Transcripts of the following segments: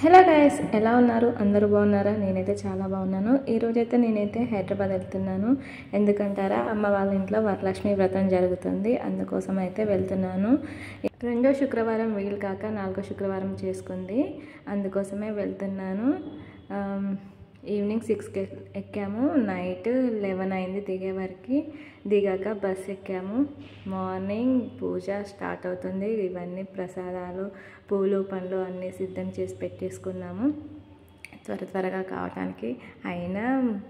Hello guys, ఎలా ఉన్నారు? అందరూ బాగున్నారా? నేనైతే చాలా బాగున్నాను. ఈరోజైతే నేనైతే హైదరాబాద్ వెళ్తున్నాను. ఎందుకంటారా, అమ్మ వాళ్ళ ఇంట్లో వరలక్ష్మి వ్రతం జరుగుతుంది, అందుకోసం అయితే వెళ్తున్నాను. రెండో శుక్రవారం వీలు కాక 4వ శుక్రవారం చేసుకుంది, అందుకోసమే వెళ్తున్నాను. ఈవినింగ్ 6కి ఎక్కాము, నైట్ 11 అయింది దిగే వరకు. దిగాక బస్ ఎక్కాము. మార్నింగ్ పూజ స్టార్ట్ అవుతుంది. ఇవన్నీ ప్రసాదాలు, పూలు, పండ్లు అన్నీ సిద్ధం చేసి పెట్టేసుకున్నాము త్వరగా కావటానికి. అయినా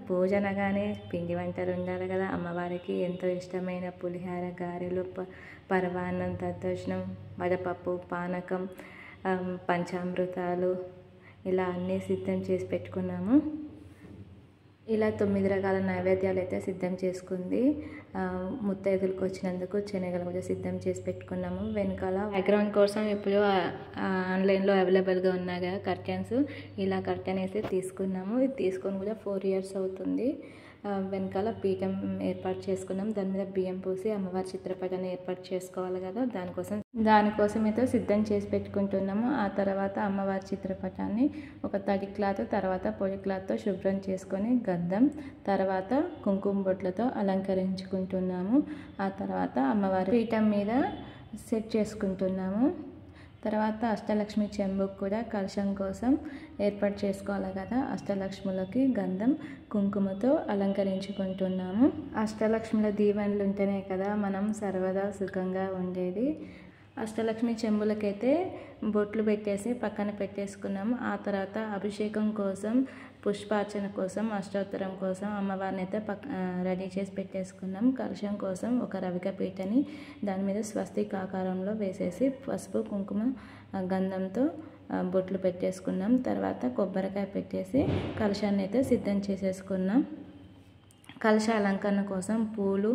పూజ అనగానే పిండి వంటలు ఉండాలి కదా. అమ్మవారికి ఎంతో ఇష్టమైన పులిహార, గారెలు, పరమాన్నం, దద్దోజనం, వడపప్పు, పానకం, పంచామృతాలు ఇలా అన్నీ సిద్ధం చేసి పెట్టుకున్నాము. ఇలా 9 రకాల నైవేద్యాలు అయితే సిద్ధం చేసుకుంది. ముత్తైదులకు వచ్చినందుకు శనగలు కూడా సిద్ధం చేసి పెట్టుకున్నాము. వెనకాల బ్యాక్గ్రౌండ్ కోసం ఇప్పుడు ఆన్లైన్లో అవైలబుల్గా ఉన్నాయి కదా కర్టెన్స్, ఇలా కర్టెన్ అయితే తీసుకున్నాము. ఇది తీసుకొని కూడా 4 years అవుతుంది. వెనకాల పీఠం ఏర్పాటు చేసుకున్నాం. దాని మీద బియ్యం పోసి అమ్మవారి చిత్రపటాన్ని ఏర్పాటు చేసుకోవాలి కదా, దానికోసం అయితే సిద్ధం చేసి పెట్టుకుంటున్నాము. ఆ తర్వాత అమ్మవారి చిత్రపటాన్ని ఒక తడి క్లాత్, తర్వాత పొడి క్లాత్తో శుభ్రం చేసుకొని గంధం, తర్వాత కుంకుమ బొట్లతో అలంకరించుకుంటున్నాము. ఆ తర్వాత అమ్మవారి పీఠం మీద సెట్ చేసుకుంటున్నాము. తర్వాత అష్టలక్ష్మి చెంబుకు కూడా కలశం కోసం ఏర్పాటు చేసుకోవాలి కదా. అష్టలక్ష్ములకి గంధం, కుంకుమతో అలంకరించుకుంటున్నాము. అష్టలక్ష్ముల దీవెనలు ఉంటేనే కదా మనం సర్వదా సుఖంగా ఉండేది. అష్టలక్ష్మి చెంబులకైతే బొట్లు పెట్టేసి పక్కన పెట్టేసుకున్నాము. ఆ తర్వాత అభిషేకం కోసం, పుష్పార్చన కోసం, అష్టోత్తరం కోసం అమ్మవారిని అయితే రెడీ చేసి పెట్టేసుకున్నాం. కలశం కోసం ఒక రవిక పీటని దాని మీద స్వస్తిక్ ఆకారంలో వేసేసి పసుపు, కుంకుమ, గంధంతో బొట్లు పెట్టేసుకున్నాం. తర్వాత కొబ్బరికాయ పెట్టేసి కలశాన్ని అయితే సిద్ధం చేసేసుకున్నాం. కలశ అలంకరణ కోసం పూలు,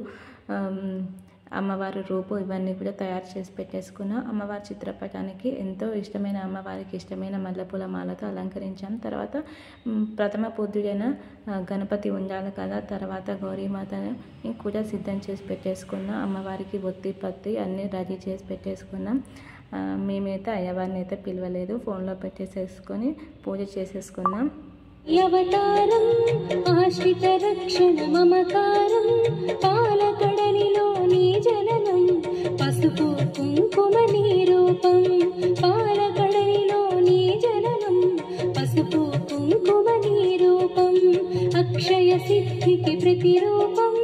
అమ్మవారి రూపు ఇవన్నీ కూడా తయారు చేసి పెట్టేసుకున్నాం. అమ్మవారి చిత్రపటానికి ఎంతో ఇష్టమైన, అమ్మవారికి ఇష్టమైన మల్లెపూల మాలతో అలంకరించాం. తర్వాత ప్రథమ పూజ్యుడైన గణపతి ఉండాలి కదా, తర్వాత గౌరీమాతని కూడా సిద్ధం చేసి పెట్టేసుకున్నాం. అమ్మవారికి ఒత్తి పత్తి అన్నీ రెడీ చేసి పెట్టేసుకున్నాం. మేమైతే అయ్యవారిని అయితే పిలవలేదు, ఫోన్లో పెట్టేసేసుకొని పూజ చేసేసుకున్నాం. అవతారం ఆశ్రిత రక్షణ మమకారం, పాలకడలిలో నీ జననం, పసుపు కుంకుమ నీ రూపం, పాలకడలిలో నీ జననం, పసుపు కుంకుమ నీ రూపం, అక్షయ సిద్ధికి ప్రతిరూపం,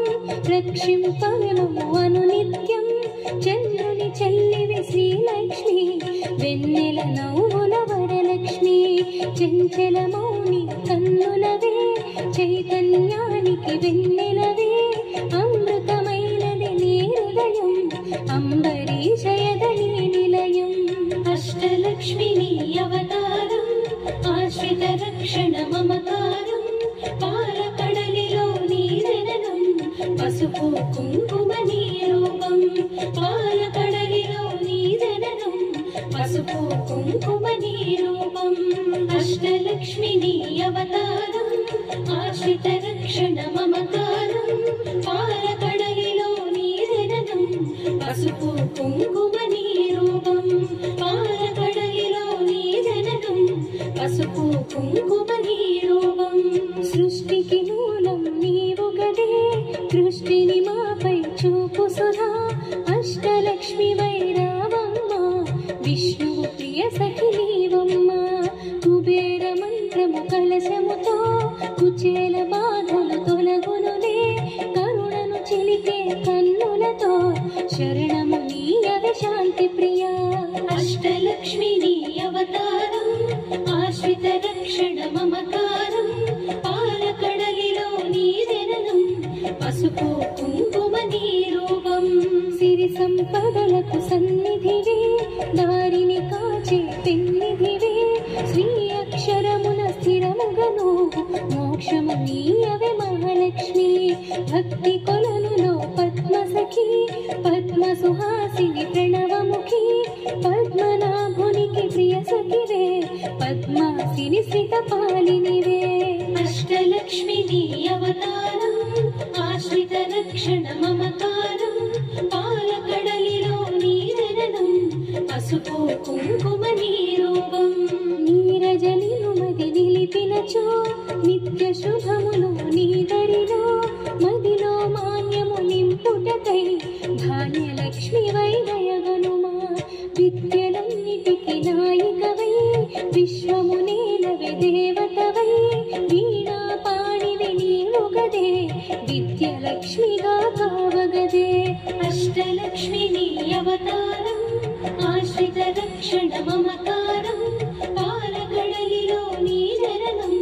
రక్షింపను అనునిత్యం, చంద్రుని చెల్లివి శ్రీలక్ష్మి, వెన్నెల నవ్వుల వరలక్ష్మి, చెంచల మౌని కన్నులవే, చైతన్యానికి వెన్నెలవే, అమృతమైనది నీ హృదయం, అంబరీషయదని నిలయం. అష్టలక్ష్మి నీ అవతారం, ఆశ్రిత రక్షణ మమకారం, పాలకడలిలో నీ జననం, పసుపు కుంకుమ నీ రూపం, పాలకడలిలో నీ జననం, పసుపు కుంకుమ నీ రూపం. అష్టలక్ష్మి నీ అవతారం, ఆశ్రిత రక్షణ మమకారం, పాలకడలిలో నీ జననం, పసుపు కుంకుమ నీ రూపం, పాలకడలిలో నీ జననం, పసుపు కుంకుమ నీ రూపం. సృష్టికి మూలం నీవు గదే, దృష్టిని మాపై చూపు సుధా, అష్టలక్ష్మి వైరావమ్మ, విష్ణువు ప్రియ సఖి నీవమ్మ, కుబేర మంత్రము కలశముతో, కుచేల బాధలు తొలగునులే, కరుణను చిలికే కన్నులతో, శరణము నీయవే శాంతి ప్రియ. అష్టలక్ష్మి నీ అవతారం, ఆశ్రిత రక్షణ మమకారం, పాలకడలిలో నీ జననం, పసుపు కుంకుమ నీ రూపం. సిరి సంపదలకు సన్నిధివే, దారిని కాచే పెన్నిధివే, శ్రీ అక్షరమున స్థిరముగను, మోక్షము నీయవే మహాలక్ష్మి, భక్తి కొలనులో పద్మసఖి, పద్మ సుహాసిని ప్రణవముఖి, పద్మనాభునికి ప్రియ సఖివే, పద్మాసిని శ్రిత పాలినివే. అష్టలక్ష్మి నీ అవతారం, ఆశ్రిత రక్షణ మమకారం, పాలకడలిలో నీ జననం, పసుపు కుంకుమ నీ రూపం. నీరజని నిత్య శుభములు నీ దరిలో మదిలో మాన్యము నింపుటకై ధాన్యలక్ష్మి వై దయగనుమా విద్యలన్నిటికి నాయికవై విశ్వము నేలవే దేవతవై వీణా పాణివి నీవుగదే విద్యలక్ష్మిగా కావగదే అష్టలక్ష్మి నీ అవతారం ఆశ్రిత రక్షణ మమకారం పాలకడలిలో నీ జననం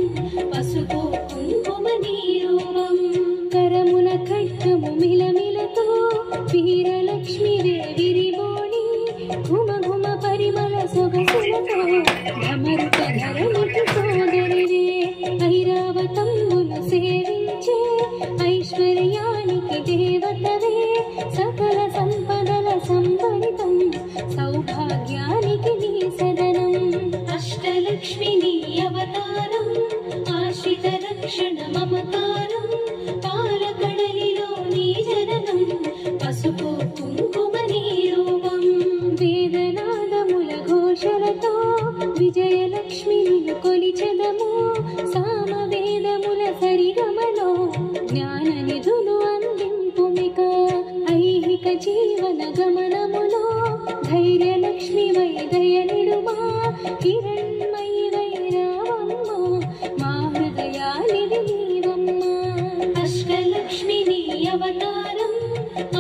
పసుపు కుంకుమ నీ రూపం కరమున ఖడ్గము మిలమిలతో వీరలక్ష్మి విరిబోణి ఘుమ ఘుమ పరిమళ సొగసులతో ధమరుక ధరణికి సోదరివే ఐరావతంబులు సేవించే ఐశ్వర్యానికి దేవతవే సకల సంపదల సంభరితం సౌభాగ్యానికి నీ సదనం అష్టలక్ష్మి నీ అవతారం ఆశ్రిత రక్షణ మమకారం పాలకడలిలో నీ జననం పసుపు కుంకుమ నీ రూపం వేదనాదముల ఘోషలతో విజయలక్ష్మి నిన్ను కొలిచెదము సామవేదముల సరిగమలో జ్ఞాన నిధులు అందింపుమిక ఐహిక జీవన గమనములో ధైర్యలక్ష్మి వై దయనిడుమా హిరణ్మయి వై రావమ్మ మా హృదయానివి నీవమ్మ అష్టలక్ష్మి నీ అవతారం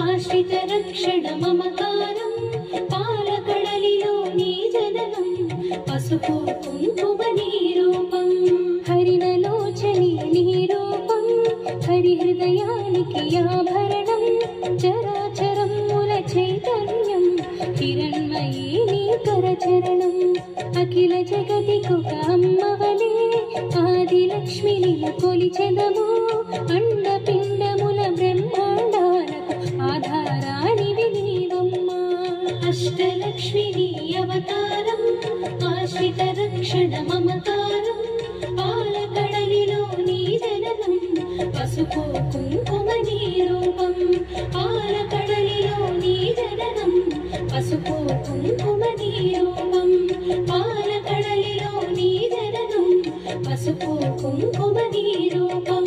ఆశ్రిత రక్షణ మమకారం పాలకడలిలో నీ జననం పసుపు కుంకుమ నీ రూపం హరిణలోచని నీ రూపం హరి హృదయానికి ఆభరణం చరాచరముల చైతన్యం హిరణ్మయీ నీ కరచరణం అఖిల జగతికొక అమ్మవలే ఆదిలక్ష్మి నిన్ను కొలిచెదము అండపిండముల బ్రహ్మాండాలకు ఆధారానివి నీవమ్మ అష్టలక్ష్మి నీ అవతారం ఆశ్రిత రక్షణ మమకారం పాలకడలిలో నీ జననం పసుపు కుంకుమ నీ రూపం పాలకడలిలో నీ జననం పసుపు కుంకుమ నీ రూపం పాలకడలిలో నీ జననం పసుపు కుంకుమ నీ రూపం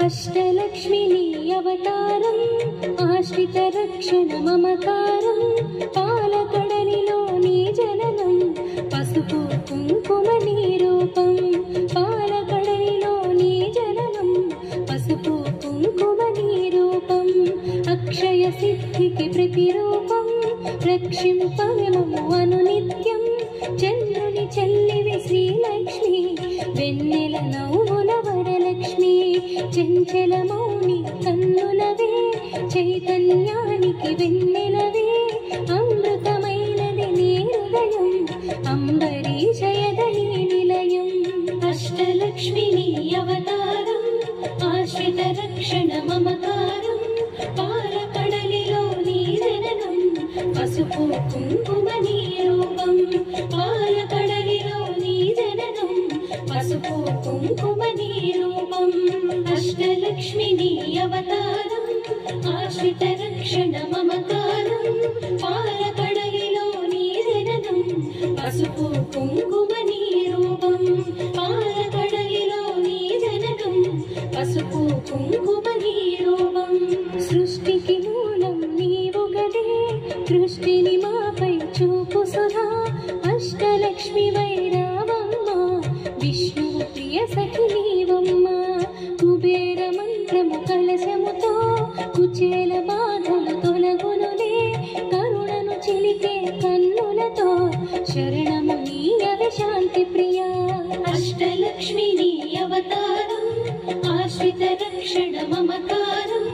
అష్టలక్ష్మి నీ అవతారం ఆశ్రిత రక్షణ మమకారం పాలకడలిలో నీ జననం పసుపు కుంకుమ నీ రూపం పాలకడలిలో నీ జననం పసుపు కుంకుమ నీ రూపం అక్షయ సిద్ధికి ప్రతిరూపం రక్షింపవెమము అనునిత్యం చంద్రుని చెల్లివి శ్రీలక్ష్మి వెన్నెల నవ్వుల వరలక్ష్మి చెంచల మౌని కన్నులవే చైతన్యానికి వెన్నెలవే అమృతమైనది నీ హృదయం అంబరీషయదని నిలయం అష్టలక్ష్మి నీ అవతారం ఆశ్రిత రక్షణ మమకారం పాలకడలిలో నీ జననం పసుపు కుంకుమ నీ రూపం పాలకడలిలో నీ జననం పసుపు కుంకుమ నీ రూపం అష్టలక్ష్మి నీ అవతారం ఆశ్రిత రక్షణ మమకారం పాలకడలిలో నీ జననం పసుపు కుంకుమ నీ రూపం పాలకడలిలో నీ జననం పసుపు కుంకుమ నీ రూపం సృష్టికి మూలం నీవుగదే దృష్టిని మాపై చూపు సుధా అష్టలక్ష్మి వై రావమ్మ విష్ణు ప్రియ సఖి నీవమ్మ కుబేర మంత్రము కలశముతో కుచేల బాధలు తొలగునులే కరుణను చిలికే కన్నులతో శరణము నీయవే శాంతి ప్రియ అష్టలక్ష్మి నీ అవతారం ఆశ్రిత రక్షణ మమకారం